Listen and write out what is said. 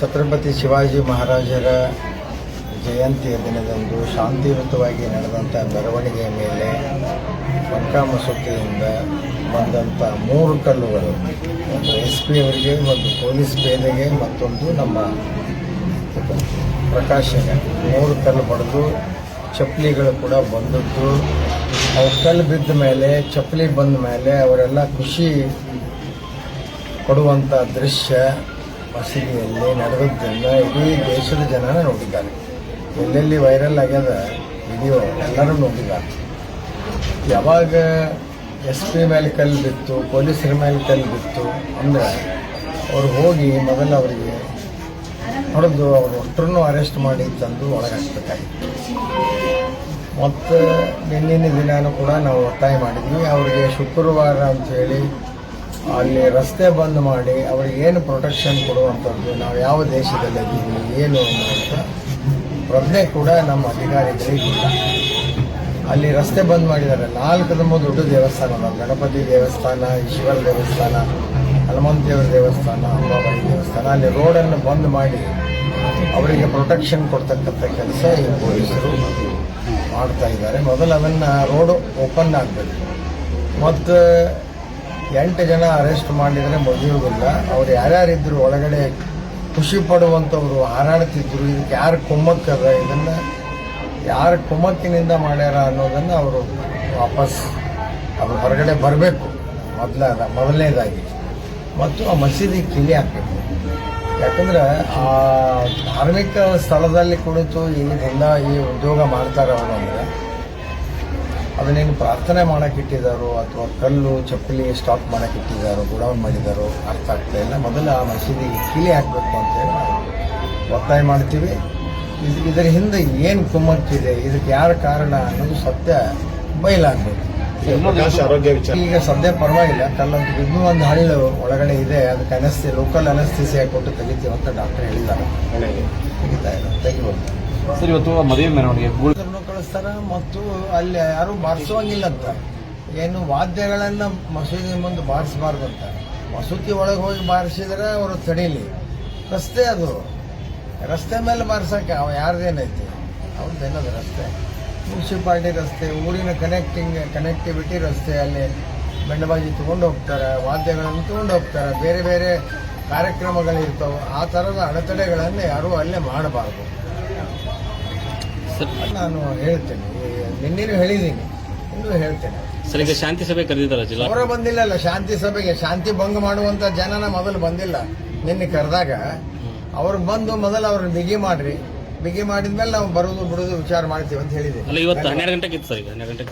ಛತ್ರಪತಿ ಶಿವಾಜಿ ಮಹಾರಾಜರ ಜಯಂತಿಯ ದಿನದಂದು ಶಾಂತಿಯುತವಾಗಿ ನಡೆದಂಥ ಮೆರವಣಿಗೆಯ ಮೇಲೆ ಬಂಕಾ ಮಸೂತಿಯಿಂದ ಬಂದಂಥ 3 ಕಲ್ಲುಗಳು, ಒಂದು SP ಅವರಿಗೆ, ಒಂದು ಪೊಲೀಸ್ ಪೇದೆಗೆ, ಮತ್ತೊಂದು ನಮ್ಮ ಪ್ರಕಾಶಗೆ 3 ಕಲ್ಲು ಬಡಿದು ಚಪ್ಪಲಿಗಳು ಕೂಡ ಬಂದದ್ದು. ಅವು ಕಲ್ಲು ಬಿದ್ದ ಮೇಲೆ, ಚಪ್ಪಲಿ ಬಂದ ಮೇಲೆ ಅವರೆಲ್ಲ ಖುಷಿ ಕೊಡುವಂಥ ದೃಶ್ಯ ಮಸೀದಿಯಲ್ಲಿ ನಡೆದದ್ದನ್ನು ಇಡೀ ದೇಶದ ಜನ ನೋಡಿದ್ದಾರೆ. ಎಲ್ಲೆಲ್ಲಿ ವೈರಲ್ ಆಗ್ಯದ ವಿಡಿಯೋ ಎಲ್ಲರೂ ನೋಡಿದ್ದಾರೆ. ಯಾವಾಗ SP ಮೇಲೆ ಕಲ್ಲು ಬಿತ್ತು, ಪೊಲೀಸರ ಮೇಲೆ ಕಲ್ಲು ಬಿತ್ತು ಅಂದರೆ ಅವ್ರು ಹೋಗಿ ಮೊದಲು ಅವರಿಗೆ ಹೊಡೆದು ಅವರು ಒಟ್ಟರನ್ನು ಅರೆಸ್ಟ್ ಮಾಡಿ ತಂದು ಒಳಗಾಕ್ಬೇಕಾಗಿತ್ತು. ಮತ್ತು ನಿನ್ನಿನ ದಿನಾನೂ ಕೂಡ ನಾವು ಒತ್ತಾಯ ಮಾಡಿದ್ವಿ. ಅವರಿಗೆ ಶುಕ್ರವಾರ ಅಂಥೇಳಿ ಅಲ್ಲಿ ರಸ್ತೆ ಬಂದ್ ಮಾಡಿ ಅವ್ರಿಗೇನು ಪ್ರೊಟೆಕ್ಷನ್ ಕೊಡುವಂಥದ್ದು, ನಾವು ಯಾವ ದೇಶದಲ್ಲಿದ್ದೀವಿ ಏನು ಅನ್ನುವಂಥ ಪ್ರಜ್ಞೆ ಕೂಡ ನಮ್ಮ ಅಧಿಕಾರಿಗಳಿಗಿಲ್ಲ. ಅಲ್ಲಿ ರಸ್ತೆ ಬಂದ್ ಮಾಡಿದ್ದಾರೆ. 4 ದೊಡ್ಡ ದೇವಸ್ಥಾನ ಅದಾವೆ. ಗಣಪತಿ ದೇವಸ್ಥಾನ, ಈಶ್ವರ ದೇವಸ್ಥಾನ, ಹನುಮಂತೇವರ ದೇವಸ್ಥಾನ, ಅಂಬಾಬಾಯಿ ದೇವಸ್ಥಾನ. ಅಲ್ಲಿ ರೋಡನ್ನು ಬಂದ್ ಮಾಡಿ ಅವರಿಗೆ ಪ್ರೊಟೆಕ್ಷನ್ ಕೊಡ್ತಕ್ಕಂಥ ಕೆಲಸ ಈ ಪೊಲೀಸರು ಮಾಡ್ತಾ ಇದ್ದಾರೆ. ಮೊದಲು ಅದನ್ನು ರೋಡು ಓಪನ್ ಆಗಬೇಕು. ಮತ್ತು 8 ಜನ ಅರೆಸ್ಟ್ ಮಾಡಿದರೆ ಮುಗಿಯುವುದಿಲ್ಲ. ಅವ್ರು ಯಾರ್ಯಾರಿದ್ರು ಒಳಗಡೆ ಖುಷಿ ಪಡುವಂಥವ್ರು ಹಾರಾಡ್ತಿದ್ರು. ಇದಕ್ಕೆ ಯಾರು ಕುಮ್ಮಕ್ಕದ, ಇದನ್ನು ಯಾರು ಕುಮ್ಮಕ್ಕಿನಿಂದ ಮಾಡ್ಯಾರ ಅನ್ನೋದನ್ನು ಅವರು ವಾಪಸ್ ಅವರು ಹೊರಗಡೆ ಬರಬೇಕು ಮೊದಲನೇದಾಗಿ. ಮತ್ತು ಆ ಮಸೀದಿ ಕಿಲಿ ಹಾಕಬೇಕು. ಯಾಕಂದ್ರೆ ಆ ಧಾರ್ಮಿಕ ಸ್ಥಳದಲ್ಲಿ ಕುಳಿತು ಈ ಉದ್ಯೋಗ ಮಾಡ್ತಾರೆ ಅವರು ಅಂದರೆ ಅದನ್ನೇನು ಪ್ರಾರ್ಥನೆ ಮಾಡೋಕೆ ಇಟ್ಟಿದ್ದಾರೋ ಅಥವಾ ಕಲ್ಲು ಚಪ್ಪಲಿ ಸ್ಟಾಕ್ ಮಾಡೋಕೆ ಇಟ್ಟಿದ್ದಾರೋ, ಗುಡೌನ್ ಮಾಡಿದ್ದಾರೋ ಅರ್ಥ ಆಗ್ತಾ ಇಲ್ಲ. ಮೊದಲು ಆ ಮಸೀದಿಗೆ ಕೀಲಿ ಹಾಕಬೇಕು ಅಂತೇಳಿ ನಾವು ಒತ್ತಾಯ ಮಾಡ್ತೀವಿ. ಇದರ ಹಿಂದೆ ಏನು ಕುಮ್ಮಕ್ಕಿದೆ, ಇದಕ್ಕೆ ಯಾರ ಕಾರಣ ಅನ್ನೋದು ಸತ್ಯ ಬಯಲಾಗಬೇಕು. ಈಗ ಸದ್ಯ ಪರವಾಗಿಲ್ಲ. ಕಲ್ಲಂತೂ ಇನ್ನೂ ಒಂದು ಹಳ್ಳು ಒಳಗಡೆ ಇದೆ. ಅದಕ್ಕೆ ಲೋಕಲ್ ಅನಸ್ತೀಸಿಯಾ ಕೊಟ್ಟು ತೆಗಿತೀವಿ ಅಂತ ಡಾಕ್ಟರ್ ಹೇಳಿದ್ದಾರೆ. ತೆಗಿಬೋದು ಸರ್. ಇವತ್ತು ಮದುವೆ ಮೆರವಣಿಗೆ ಕಳಿಸ್ತಾರ ಮತ್ತು ಅಲ್ಲಿ ಯಾರು ಬಾರಿಸುವಂಗಿಲ್ಲ ಅಂತ, ಏನು ವಾದ್ಯಗಳನ್ನ ಮಸೂದಿ ಮುಂದೆ ಬಾರಿಸಬಾರ್ದು ಅಂತ. ಮಸೂತಿ ಒಳಗೆ ಹೋಗಿ ಬಾರಿಸಿದ್ರೆ ಅವರು ತಡೀಲಿ. ರಸ್ತೆ ಅದು, ರಸ್ತೆ ಮೇಲೆ ಬಾರಿಸೋಕೆ ಯಾರ್ದೇನೈತಿ, ಅವ್ರದ್ದೇನದು ರಸ್ತೆ, ಮುನ್ಸಿಪಾಲ್ಟಿ ರಸ್ತೆ, ಊರಿನ ಕನೆಕ್ಟಿವಿಟಿ ರಸ್ತೆ. ಅಲ್ಲಿ ಬೆಂಡಬಾಜಿ ತೊಗೊಂಡು ಹೋಗ್ತಾರೆ, ವಾದ್ಯಗಳನ್ನು ತೊಗೊಂಡು ಹೋಗ್ತಾರೆ, ಬೇರೆ ಬೇರೆ ಕಾರ್ಯಕ್ರಮಗಳಿರ್ತಾವೆ. ಆ ಥರದ ಅಡೆತಡೆಗಳನ್ನು ಯಾರೂ ಅಲ್ಲೇ ಮಾಡಬಾರ್ದು. ನಾನು ಹೇಳ್ತೇನೆ, ನಿನ್ನೇನು ಹೇಳಿದ್ದೀನಿ, ಇನ್ನೂ ಹೇಳ್ತೇನೆ. ಸರ್, ಈಗ ಶಾಂತಿ ಸಭೆ ಕರೆದಿದ್ದಾರೆ ಜಿಲ್ಲಾ ಅವರ ಬಂದಿಲ್ಲಲ್ಲ ಶಾಂತಿ ಸಭೆಗೆ. ಶಾಂತಿ ಭಂಗ ಮಾಡುವಂತ ಜನನ ಮೊದಲು ಬಂದಿಲ್ಲ. ನಿನ್ನೆ ಕರೆದಾಗ ಅವ್ರು ಬಂದು ಮೊದಲು ಅವ್ರನ್ನ ಬಿಗಿ ಮಾಡ್ರಿ, ಬಿಗಿ ಮಾಡಿದ್ಮೇಲೆ ನಾವು ಬರೋದು ಬಿಡೋದು ವಿಚಾರ ಮಾಡ್ತೀವಿ ಅಂತ ಹೇಳಿದೆ. ಇವತ್ತು 12 ಗಂಟೆಗೆ ಇತ್ತು ಸರ್. ಈಗ 12 ಗಂಟೆಗೆ